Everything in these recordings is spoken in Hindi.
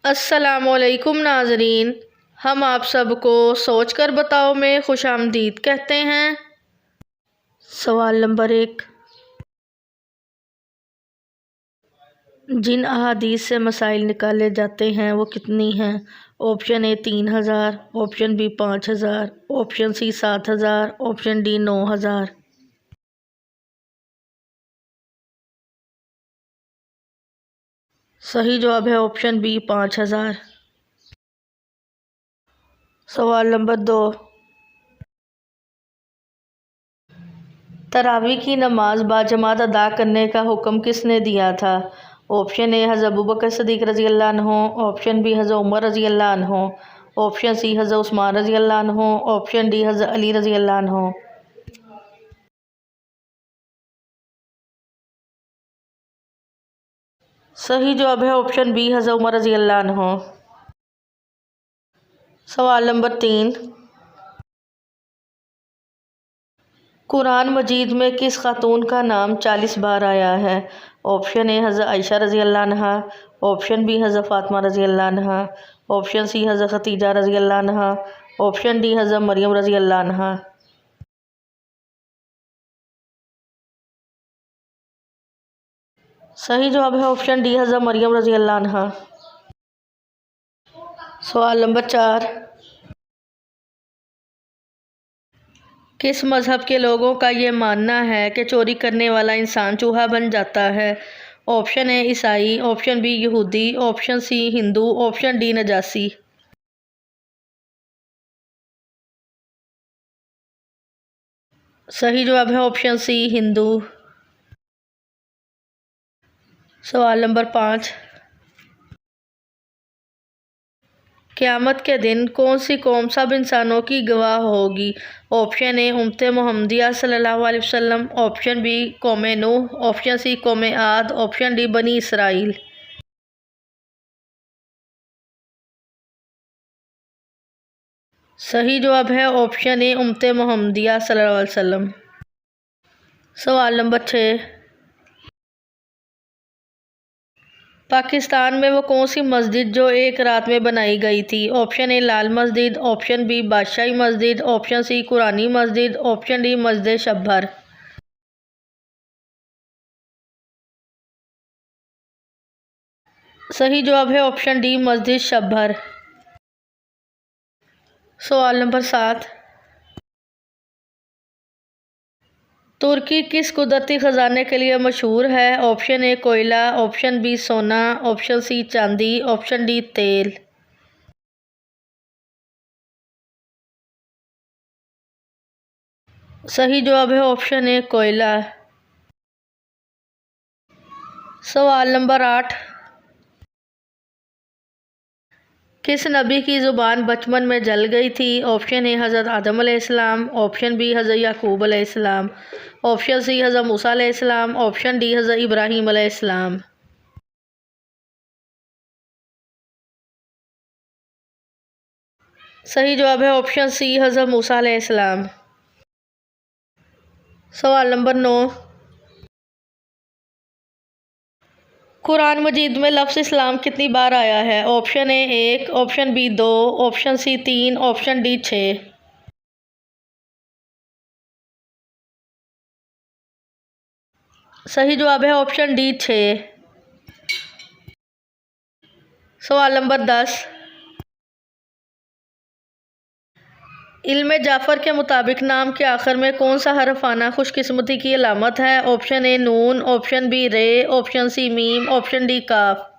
अस्सलामुअलैकुम नाज़रीन, हम आप सबको सोच कर बताओ में खुशामदीद कहते हैं। सवाल नंबर 1, जिन अहादीस से मसाइल निकाले जाते हैं वो कितनी हैं? Option A 3000, option B 5000, option C 7000, option D 9000। सही जवाब है ऑप्शन बी 5000। सवाल नंबर 2, तरावी की नमाज बाजमात अदा करने का हुक्म किसने दिया था? ऑप्शन ए हज़रत अबू बकर सिद्दीक़ रज़ी अल्लाह अन्हु, ऑप्शन बी हज़रत उमर रज़ी अल्लाह अन्हु, ऑप्शन सी हज़रत उस्मान रज़ी अल्लाह अन्हु, ऑप्शन डी हज़रत अली रज़ी अल्लाह अन्हु। सही जवाब है ऑप्शन बी हज़रत उमर रज़ी अल्लाह अन्हु। सवाल नंबर 3, कुरान मजीद में किस खातून का नाम 40 बार आया है? ऑप्शन ए हज़रत आयशा रज़ी अल्लाह अन्हा, ऑप्शन बी हज़रत फ़ातिमा रज़ी अल्लाह अन्हा, ऑप्शन सी हज़रत खतीजा रज़ी अल्लाह अन्हा, ऑप्शन डी हज़रत मरियम रज़ी अल्लाह अन्हा। सही जवाब है ऑप्शन डी हज़रत मरियम रज़ी अल्लाह अन्हा। सवाल नंबर 4, किस मज़हब के लोगों का ये मानना है कि चोरी करने वाला इंसान चूहा बन जाता है? ऑप्शन ए ईसाई, ऑप्शन बी यहूदी, option C Hindu, option D नजासी। सही जवाब है ऑप्शन सी हिंदू। सवाल नंबर 5, क़यामत के दिन कौन सी कौम सब इंसानों की गवाह होगी? ऑप्शन ए उम्मत मुहम्मदिया सल्लल्लाहु अलैहि वसल्लम, ऑप्शन बी कौम नूह, ऑप्शन सी कौम आद, ऑप्शन डी बनी इसराइल। सही जवाब है ऑप्शन ए उम्मत मुहम्मदिया सल्लल्लाहु अलैहि वसल्लम। सवाल नंबर 6, पाकिस्तान में वो कौन सी मस्जिद जो एक रात में बनाई गई थी? ऑप्शन ए लाल मस्जिद, ऑप्शन बी बादशाही मस्जिद, ऑप्शन सी कुरानी मस्जिद, ऑप्शन डी मस्जिद शब्बर। सही जवाब है ऑप्शन डी मस्जिद शब्बर। सवाल नंबर 7, तुर्की किस कुदरती ख़जाने के लिए मशहूर है? ऑप्शन ए कोयला, ऑप्शन बी सोना, ऑप्शन सी चांदी, ऑप्शन डी तेल। सही जवाब है ऑप्शन ए कोयला। सवाल नंबर 8, किस नबी की ज़ुबान बचपन में जल गई थी? ऑप्शन ए हज़रत आदम अलैहिस्सलाम, ऑप्शन बी हज़रत याकूब अलैहिस्सलाम, ऑप्शन सी हज़रत मूसा अलैहिस्सलाम, ऑप्शन डी हज़रत इब्राहीम अलैहिस्सलाम। सही जवाब है ऑप्शन सी हज़रत मूसा अलैहिस्सलाम। सवाल नंबर 9, कुरान मजीद में लफ्ज़ इस्लाम कितनी बार आया है? Option A 1, option B 2, option C 3, option D 6। सही जवाब है ऑप्शन डी 6। सवाल नंबर 10, इल्म जाफ़र के मुताबिक नाम के आखिर में कौन सा हरफ आना खुशकिस्मती की अलामत है? ऑप्शन ए नून, ऑप्शन बी रे, ऑप्शन सी मीम, ऑप्शन डी काफ।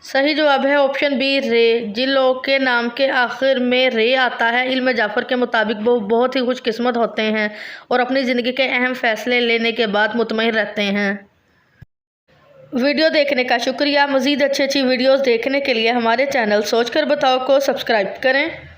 सही जवाब है ऑप्शन बी रे। जिन लोगों के नाम के आखिर में रे आता है इल्म जाफ़र के मुताबिक वो बहुत ही खुशकिस्मत होते हैं और अपनी ज़िंदगी के अहम फैसले लेने के बाद मुतमईन रहते हैं। वीडियो देखने का शुक्रिया। मज़ीद अच्छी अच्छी वीडियोस देखने के लिए हमारे चैनल सोच कर बताओ को सब्सक्राइब करें।